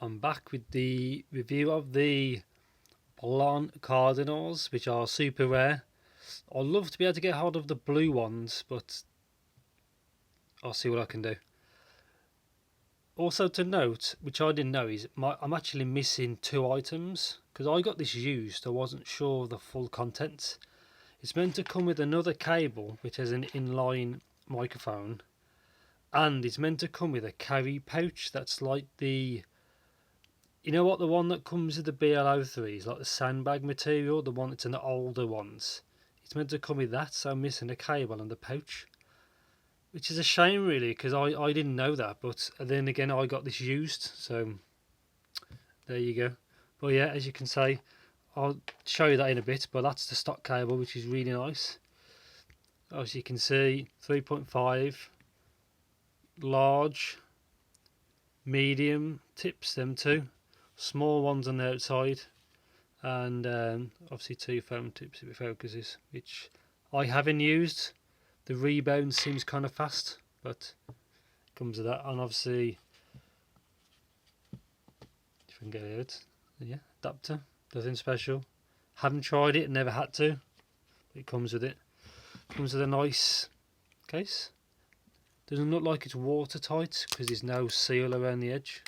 I'm back with the review of the Blon Cardinals, which are super rare. I'd love to be able to get hold of the blue ones, but I'll see what I can do. Also to note, which I didn't know, is I'm actually missing 2 items, because I got this used. I wasn't sure of the full contents. It's meant to come with another cable, which has an inline microphone, and it's meant to come with a carry pouch that's like the... You know what, the one that comes with the BL-03 is like the sandbag material, the one that's in the older ones. It's meant to come with that, so I'm missing a cable and the pouch. Which is a shame really, because I didn't know that, but then again I got this used, so there you go. But yeah, as you can see, I'll show you that in a bit, but that's the stock cable, which is really nice. As you can see, 3.5, large, medium tips, them two. Small ones on the outside, and obviously 2 foam tips if it focuses, which I haven't used. The rebound seems kind of fast, but it comes with that. And obviously, if I can get it out, yeah, adapter, nothing special. Haven't tried it, never had to, but it comes with it. Comes with a nice case. Doesn't look like it's watertight because there's no seal around the edge.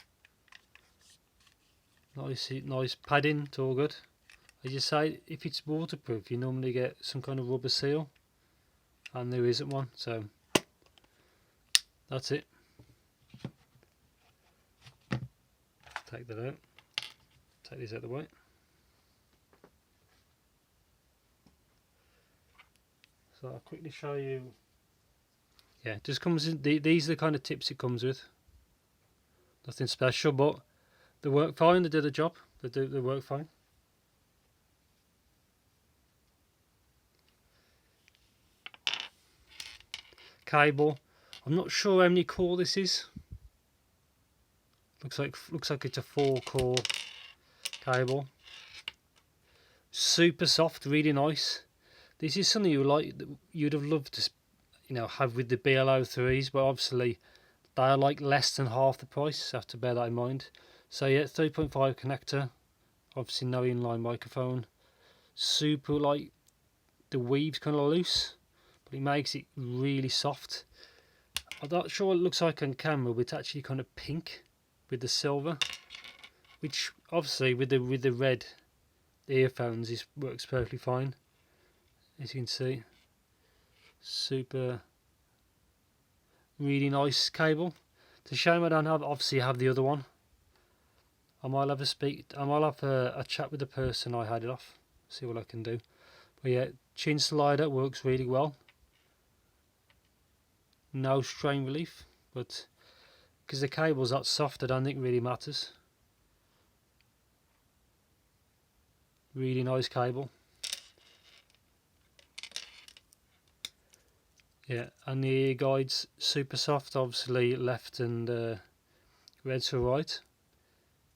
Nice padding, it's all good. As you say, if it's waterproof, you normally get some kind of rubber seal, and there isn't one, so that's it. Take that out. Take these out of the way. So I'll quickly show you. Yeah, it just comes in. These are the kind of tips it comes with. Nothing special, but they work fine. They do the job. They work fine. Cable. I'm not sure how many core this is. Looks like it's a 4-core cable. Super soft, really nice. This is something you'd have loved to, have with the BL-03s, but obviously they are like less than half the price, so have to bear that in mind. So yeah, 3.5 connector, obviously no inline microphone. Super light, the weave's kind of loose, but it makes it really soft. I'm not sure what it looks like on camera, but it's actually kind of pink with the silver, which obviously with the red earphones works perfectly fine. As you can see, super, really nice cable. It's a shame I don't have the other one. I might have a chat with the person I had it off, see what I can do. But yeah, chin slider works really well. No strain relief, but because the cable's that soft, I don't think it really matters. Really nice cable. Yeah, and the ear guide's super soft, obviously left and red to right.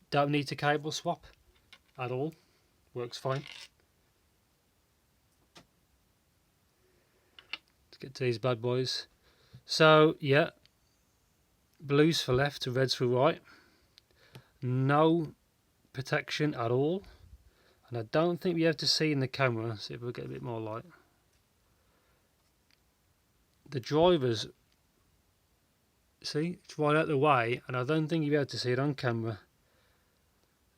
Don't need to cable swap at all, works fine. Let's get to these bad boys. So yeah, blues for left, reds for right. No protection at all, and I don't think we have to see in the camera. See if we get a bit more light. The drivers, see, it's right out the way, and I don't think you'll be able to see it on camera.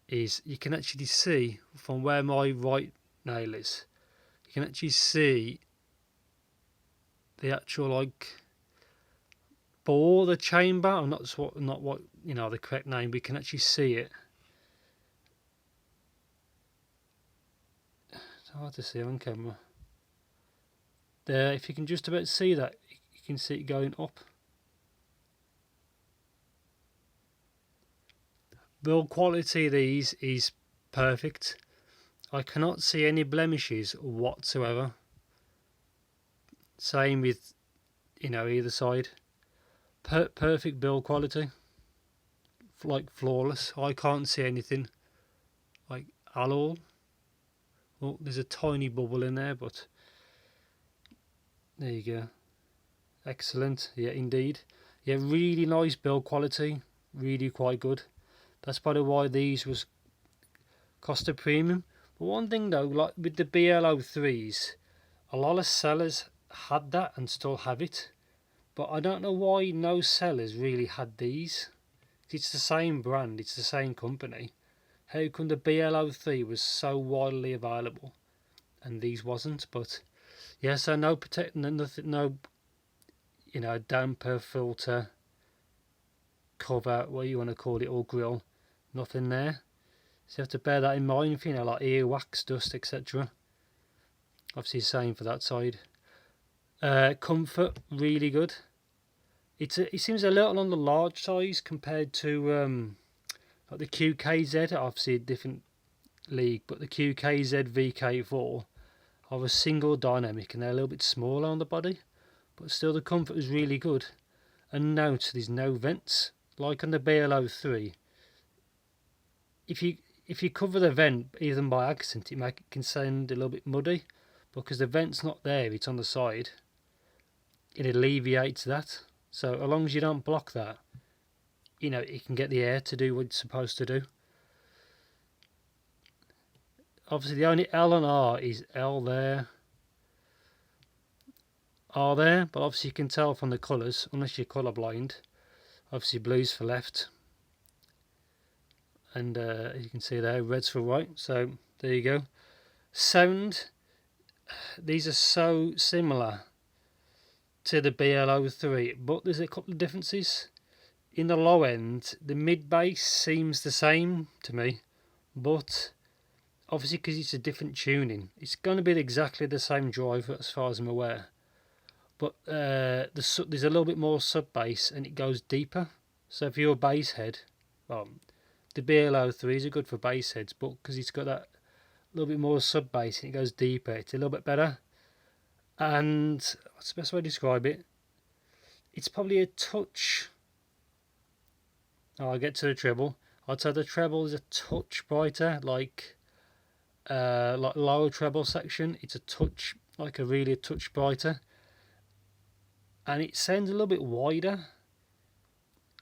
You can actually see from where my right nail is, you can actually see the actual bore, the chamber. I'm not what the correct name, but you can actually see it. It's hard to see on camera. There, if you can just about see that, you can see it going up. Build quality of these is perfect. I cannot see any blemishes whatsoever. Same with either side. Perfect build quality, like flawless. I can't see anything at all. Oh, there's a tiny bubble in there, but there you go. Excellent. Yeah, indeed. Yeah, really nice build quality. Really quite good. That's probably why these was cost a premium. But one thing though, like with the BL-03s, a lot of sellers had that and still have it. But I don't know why no sellers really had these. It's the same brand, it's the same company. How come the BL-03 was so widely available and these wasn't? But yeah, so no protect, nothing, no, you know, damper filter, cover, what you want to call it, or grill, nothing there. So you have to bear that in mind, if you know, like earwax, dust, etc. Obviously, same for that side. Comfort, really good. It seems a little on the large size compared to like the QKZ, obviously a different league, but the QKZ VK4 are a single dynamic and they're a little bit smaller on the body, but still the comfort is really good. And note there's no vents like on the BL-03. If you cover the vent even by accident, it can sound a little bit muddy, because the vent's not there, it's on the side. It alleviates that. So as long as you don't block that, you know, it can get the air to do what it's supposed to do. Obviously the only L and R is L there, R there, but obviously you can tell from the colours, unless you're colour blind. Obviously blue's for left, and you can see there, red's for right, so there you go. Sound, these are so similar to the BL-03, but there's a couple of differences. In the low end, the mid bass seems the same to me, but obviously because it's a different tuning, it's going to be exactly the same driver as far as I'm aware. But there's a little bit more sub bass and it goes deeper. So if you're a bass head, well, the BL-03s are good for bass heads, but because it's got that little bit more sub bass and it goes deeper, it's a little bit better. And what's the best way to describe it? It's probably a touch. I'll get to the treble. I'd say the treble is a touch brighter, like lower treble section. It's a touch, like a touch brighter, and it sounds a little bit wider.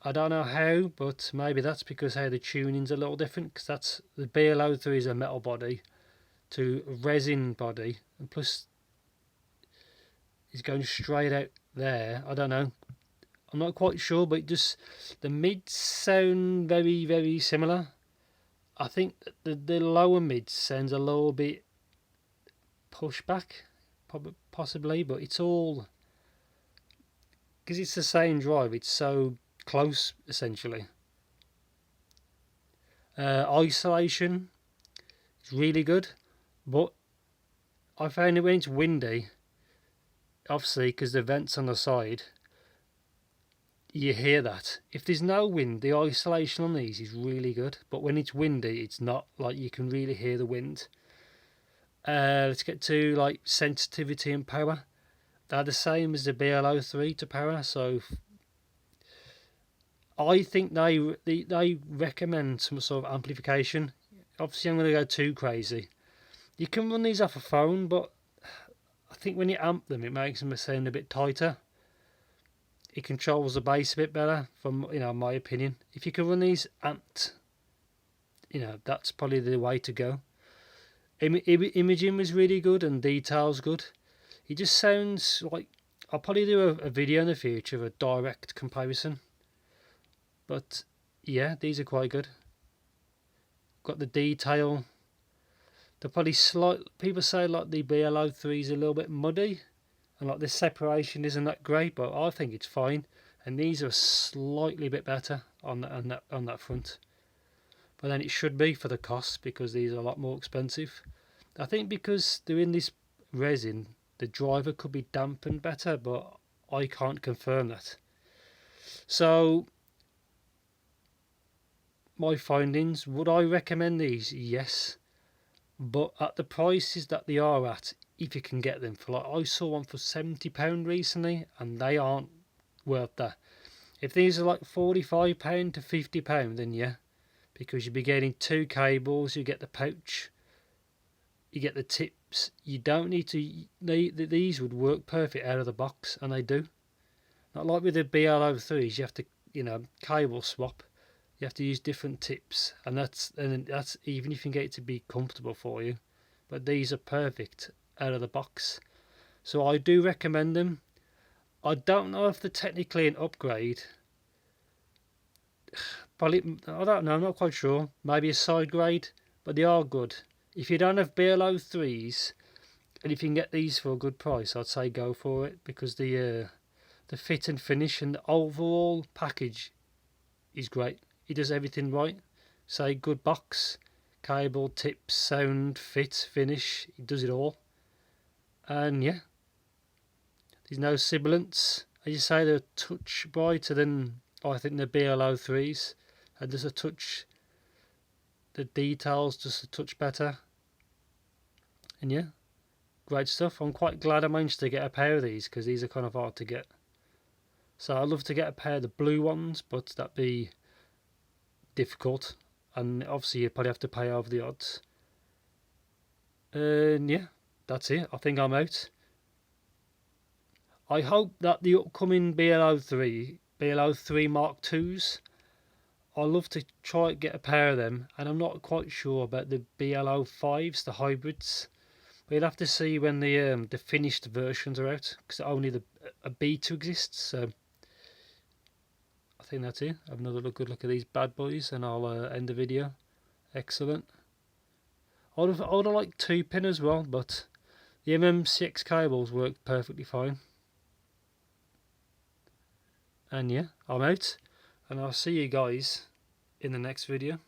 I don't know how, but maybe that's because how the tuning's a little different. Because that's the BL-03 is a metal body to a resin body, and plus it's going straight out there. I don't know. I'm not quite sure, but the mids sound very, very similar. I think the lower mids sounds a little bit pushback, possibly, but it's all because it's the same drive. It's so close, essentially. Isolation is really good, but I found it when it's windy, obviously because the vent's on the side, you hear that. If there's no wind, the isolation on these is really good, but when it's windy, it's not. Like, you can really hear the wind. Let's get to like sensitivity and power. They're the same as the BL-03 to power, so I think they recommend some sort of amplification. Obviously I'm going to go too crazy. You can run these off a phone, but I think when you amp them, it makes them sound a bit tighter. It controls the bass a bit better, from my opinion. If you can run these amped, that's probably the way to go. Imaging was really good and details good. It just sounds like I'll probably do a video in the future of a direct comparison. But yeah, these are quite good. Got the detail. They're probably people say like the BL-03 is a little bit muddy, and like the separation isn't that great, but I think it's fine. And these are slightly bit better on that front. But then it should be for the cost, because these are a lot more expensive. I think because they're in this resin, the driver could be dampened better, but I can't confirm that. So my findings, would I recommend these? Yes, but at the prices that they are at, if you can get them for, like, I saw one for £70 recently, and they aren't worth that. If these are like £45 to £50, then yeah, because you'll be getting 2 cables, you get the pouch, you get the tips. You don't need to. These would work perfect out of the box, and they do. Not like with the BL-03s, you have to cable swap. You have to use different tips, and that's even if you can get it to be comfortable for you. But these are perfect out of the box, so I do recommend them. I don't know if they're technically an upgrade. Probably, I don't know, I'm not quite sure. Maybe a side grade, but they are good. If you don't have BL-03s, and if you can get these for a good price, I'd say go for it, because the fit and finish and the overall package is great. He does everything right. Say good box, cable, tips, sound, fit, finish. He does it all. And yeah, there's no sibilance. As you say, they're a touch brighter than I think the BL-03s, and there's a touch. The details just a touch better. And yeah, great stuff. I'm quite glad I managed to get a pair of these, because these are kind of hard to get. So I'd love to get a pair of the blue ones, but that'd be difficult, and obviously you probably have to pay over the odds. And yeah, that's it. I think I'm out. I hope that the upcoming BL-03 Mark IIs, I'd love to try to get a pair of them, and I'm not quite sure about the BL-05s, the hybrids. We'll have to see when the finished versions are out, because only a beta exists. So I think that's it. Have another good look at these bad boys, and I'll end the video. Excellent. I would have liked 2-pin as well, but the MM6 cables work perfectly fine. And yeah, I'm out, and I'll see you guys in the next video.